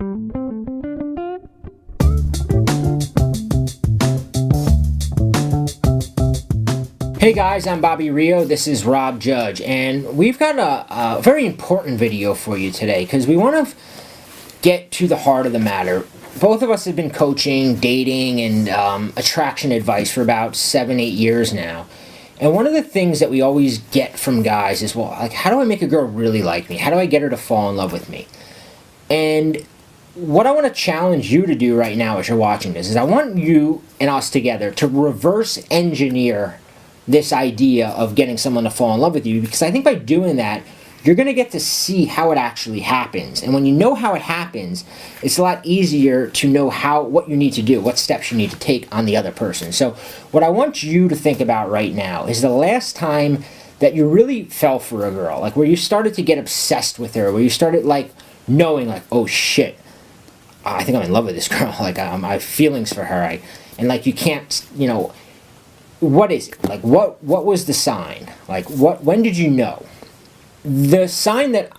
Hey guys, I'm Bobby Rio, this is Rob Judge, and we've got a very important video for you today because we want to get to the heart of the matter. Both of us have been coaching, dating, and attraction advice for about 7-8 years now. And one of the things that we always get from guys is, well, like, how do I make a girl really like me? How do I get her to fall in love with me? And what I want to challenge you to do right now as you're watching this is I want you and us together to reverse engineer this idea of getting someone to fall in love with you, because I think by doing that, you're going to get to see how it actually happens. And when you know how it happens, it's a lot easier to know what you need to do, what steps you need to take on the other person. So what I want you to think about right now is the last time that you really fell for a girl, like where you started to get obsessed with her, where you started like knowing like, oh shit, I think I'm in love with this girl, like I have feelings for her, and like you can't, what is it? Like, what was the sign? Like, when did you know? The sign that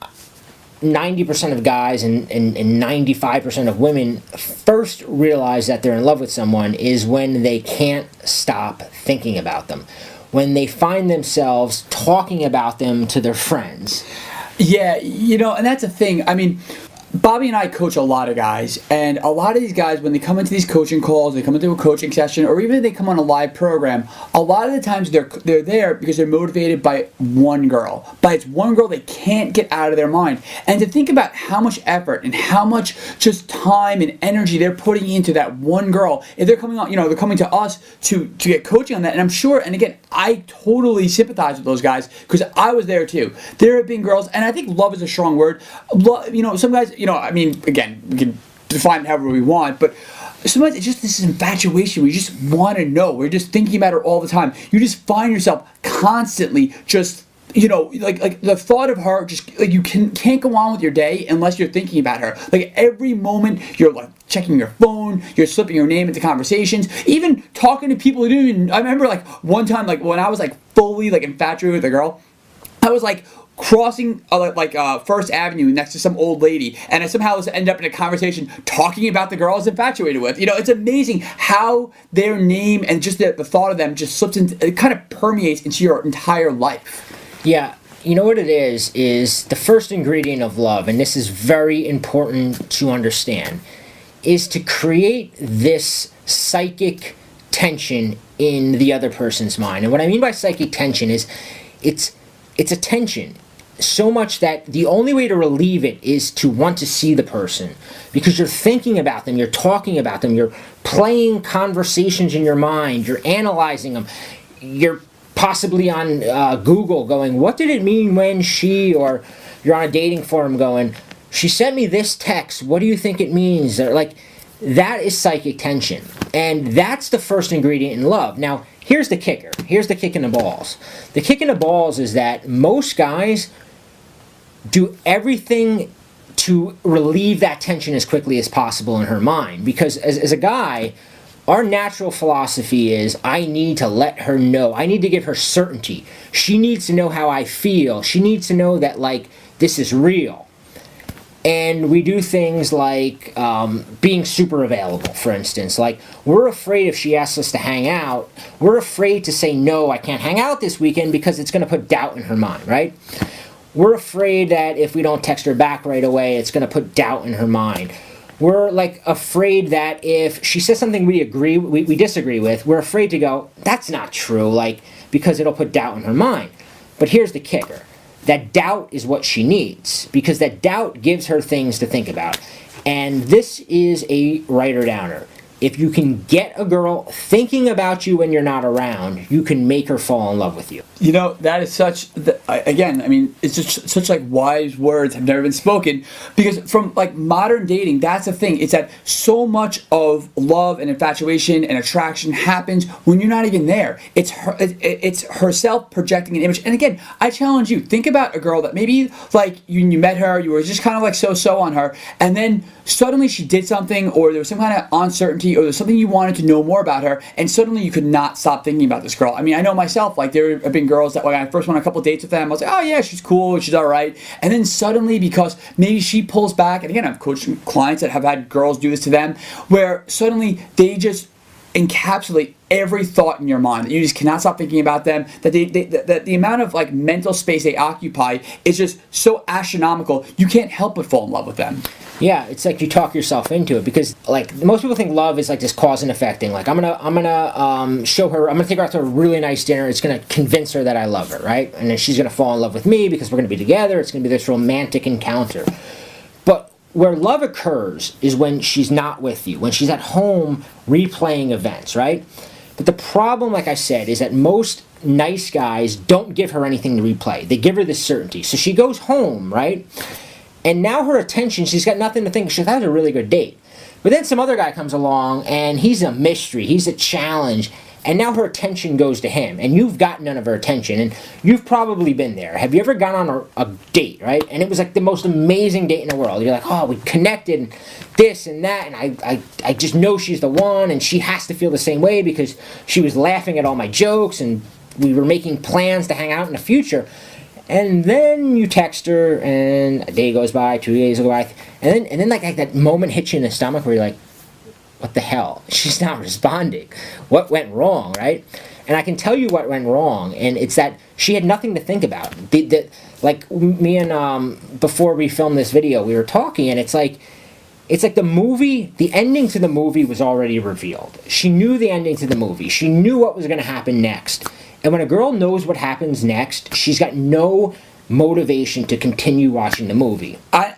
90% of guys and 95% of women first realize that they're in love with someone is when they can't stop thinking about them. When they find themselves talking about them to their friends. Yeah, and that's a thing. I mean, Bobby and I coach a lot of guys, and a lot of these guys, when they come into these coaching calls, they come into a coaching session, or even if they come on a live program, a lot of the times they're there because they're motivated by one girl. By it's one girl they can't get out of their mind. And to think about how much effort and how much just time and energy they're putting into that one girl, if they're coming on, they're coming to us to get coaching on that. And I'm sure, and again, I totally sympathize with those guys because I was there too. There have been girls, and I think love is a strong word. Some guys, I mean, again, we can define it however we want, but sometimes it's just this infatuation where you just want to know. We're just thinking about her all the time. You just find yourself constantly just, like the thought of her, just like you can't go on with your day unless you're thinking about her. Like every moment you're like checking your phone, you're slipping your name into conversations, even talking to people who didn't even, I remember like one time, like when I was like fully like infatuated with a girl, I was like crossing First Avenue next to some old lady, and I somehow ended up in a conversation talking about the girl I was infatuated with. It's amazing how their name and just the thought of them just slips into, it kind of permeates into your entire life. Yeah, you know what it is the first ingredient of love, and this is very important to understand, is to create this psychic tension in the other person's mind. And what I mean by psychic tension is it's a tension. So much that the only way to relieve it is to want to see the person, because you're thinking about them, you're talking about them, you're playing conversations in your mind, you're analyzing them, you're possibly on Google going, what did it mean when she, or you're on a dating forum going, she sent me this text, what do you think it means? Or like, that is psychic tension, and that's the first ingredient in love. Now, here's the kicker. Here's the kick in the balls. The kick in the balls is that most guys do everything to relieve that tension as quickly as possible in her mind. Because as a guy, our natural philosophy is, I need to let her know. I need to give her certainty. She needs to know how I feel. She needs to know that, like, this is real. And we do things like being super available, for instance. Like, we're afraid if she asks us to hang out, we're afraid to say, no, I can't hang out this weekend because it's going to put doubt in her mind, right? We're afraid that if we don't text her back right away, it's going to put doubt in her mind. We're like afraid that if she says something we disagree with, we're afraid to go, that's not true, like, because it'll put doubt in her mind. But here's the kicker. That doubt is what she needs, because that doubt gives her things to think about. And this is a writer-downer. If you can get a girl thinking about you when you're not around, you can make her fall in love with you. That is again, I mean, it's just such like wise words have never been spoken, because from like modern dating, that's the thing. It's that so much of love and infatuation and attraction happens when you're not even there. It's herself projecting an image. And again, I challenge you, think about a girl that maybe like you met her, you were just kind of like so-so on her, and then suddenly she did something, or there was some kind of uncertainty, or there's something you wanted to know more about her, and suddenly you could not stop thinking about this girl. I mean, I know myself, like there have been girls that when I first went on a couple dates with them, I was like, oh yeah, she's cool, she's all right. And then suddenly, because maybe she pulls back, and again, I've coached clients that have had girls do this to them, where suddenly they just encapsulate every thought in your mind, that you just cannot stop thinking about them, that that the amount of like mental space they occupy is just so astronomical, you can't help but fall in love with them. Yeah, it's like you talk yourself into it, because like most people think love is like this cause and effect thing. Like I'm gonna show her, I'm gonna take her out to a really nice dinner. It's gonna convince her that I love her, right? And then she's gonna fall in love with me because we're gonna be together. It's gonna be this romantic encounter. But where love occurs is when she's not with you, when she's at home replaying events, right? But the problem, like I said, is that most nice guys don't give her anything to replay. They give her this certainty. So she goes home, right? And now her attention, she's got nothing to think. She that was a really good date. But then some other guy comes along, and he's a mystery. He's a challenge. And now her attention goes to him. And you've got none of her attention. And you've probably been there. Have you ever gone on a date, right? And it was like the most amazing date in the world. You're like, oh, we connected, and this and that. And I just know she's the one. And she has to feel the same way because she was laughing at all my jokes. And we were making plans to hang out in the future. And then you text her, and a day goes by, 2 days go by, and then like that moment hits you in the stomach where you're like, what the hell? She's not responding. What went wrong, right? And I can tell you what went wrong, and it's that she had nothing to think about. Like me and before we filmed this video, we were talking, and it's like the movie, the ending to the movie was already revealed. She knew the ending to the movie. She knew what was going to happen next. And when a girl knows what happens next, she's got no motivation to continue watching the movie. I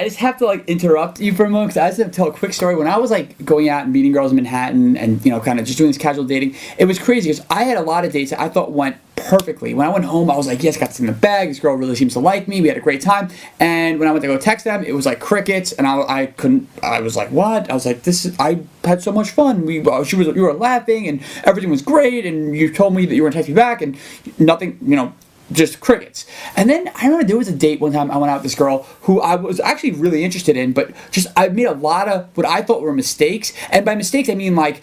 just have to like interrupt you for a moment, because I just have to tell a quick story. When I was like going out and meeting girls in Manhattan and kind of just doing this casual dating, it was crazy because I had a lot of dates that I thought went perfectly. When I went home, I was like, yes, got this in the bag. This girl really seems to like me. We had a great time. And when I went to go text them, it was like crickets, and I was like, what? I was like, I had so much fun. You were laughing, and everything was great, and you told me that you were gonna text me back, and nothing, just crickets. And then I remember there was a date one time I went out with this girl who I was actually really interested in, but just I made a lot of what I thought were mistakes. And by mistakes, I mean like,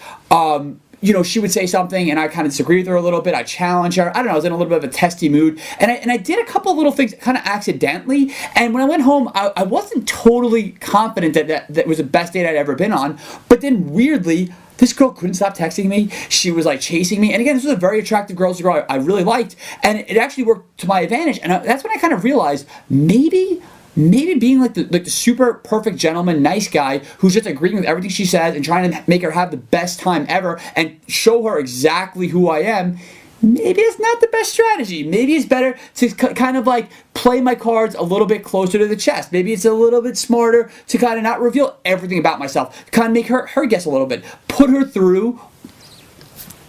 she would say something and I kind of disagree with her a little bit. I challenge her. I don't know. I was in a little bit of a testy mood. And I did a couple little things kind of accidentally. And when I went home, I wasn't totally confident that was the best date I'd ever been on. But then weirdly, this girl couldn't stop texting me. She was like chasing me. And again, this was a very attractive girl. This girl I really liked. And it actually worked to my advantage. And that's when I kind of realized maybe being like the super perfect gentleman, nice guy who's just agreeing with everything she says and trying to make her have the best time ever and show her exactly who I am, maybe it's not the best strategy. Maybe it's better to kind of like play my cards a little bit closer to the chest. Maybe it's a little bit smarter to kind of not reveal everything about myself. Kind of make her guess a little bit. Put her through.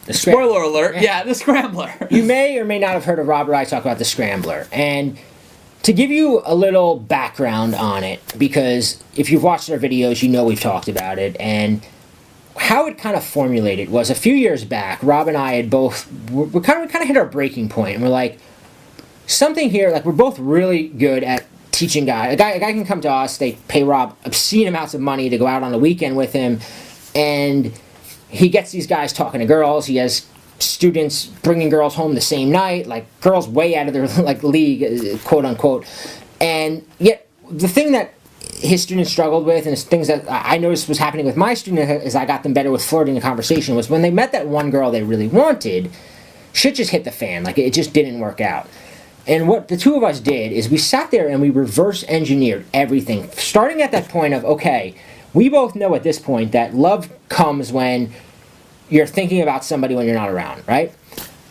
Spoiler alert. Yeah, the scrambler. You may or may not have heard of Robert I talk about the scrambler. And to give you a little background on it, because if you've watched our videos, you know we've talked about it, and how it kind of formulated was a few years back, Rob and I had both, we kind of hit our breaking point, and we're like, something here, like we're both really good at teaching guys. A guy can come to us, they pay Rob obscene amounts of money to go out on the weekend with him, and he gets these guys talking to girls. He has students bringing girls home the same night, like girls way out of their like league, quote unquote. And yet the thing that his students struggled with, and things that I noticed was happening with my students as I got them better with flirting and conversation, was when they met that one girl they really wanted, shit just hit the fan. Like it just didn't work out. And what the two of us did is we sat there and we reverse engineered everything, starting at that point of, okay, we both know at this point that love comes when you're thinking about somebody when you're not around, right?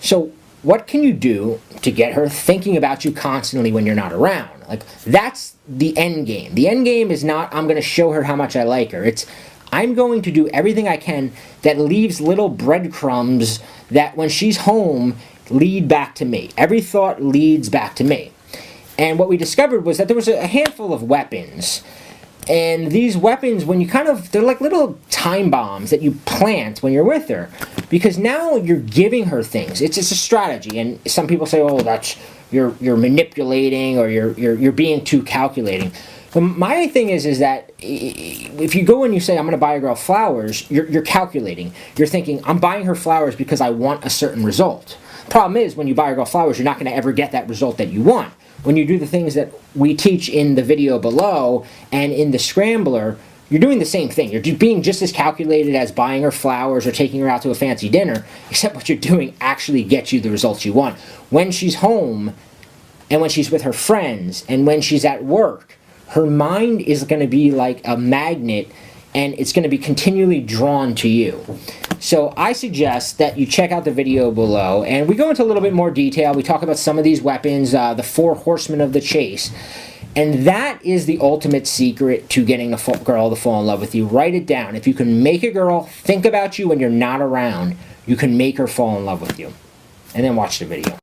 So what can you do to get her thinking about you constantly when you're not around? Like, that's the end game. The end game is not, I'm going to show her how much I like her. It's, I'm going to do everything I can that leaves little breadcrumbs that when she's home lead back to me. Every thought leads back to me. And what we discovered was that there was a handful of weapons. And these weapons, when you they're like little time bombs that you plant when you're with her. Because now you're giving her things. It's a strategy. And some people say, oh, that's, you're manipulating, or you're being too calculating. Well, my thing is that if you go and you say, I'm going to buy a girl flowers, you're calculating. You're thinking, I'm buying her flowers because I want a certain result. Problem is, when you buy a girl flowers, you're not going to ever get that result that you want. When you do the things that we teach in the video below and in the Scrambler, you're doing the same thing. You're being just as calculated as buying her flowers or taking her out to a fancy dinner, except what you're doing actually gets you the results you want. When she's home, and when she's with her friends, and when she's at work, her mind is going to be like a magnet, and it's going to be continually drawn to you. So I suggest that you check out the video below, and we go into a little bit more detail. We talk about some of these weapons, the 4 horsemen of the chase. And that is the ultimate secret to getting a girl to fall in love with you. Write it down. If you can make a girl think about you when you're not around, you can make her fall in love with you. And then watch the video.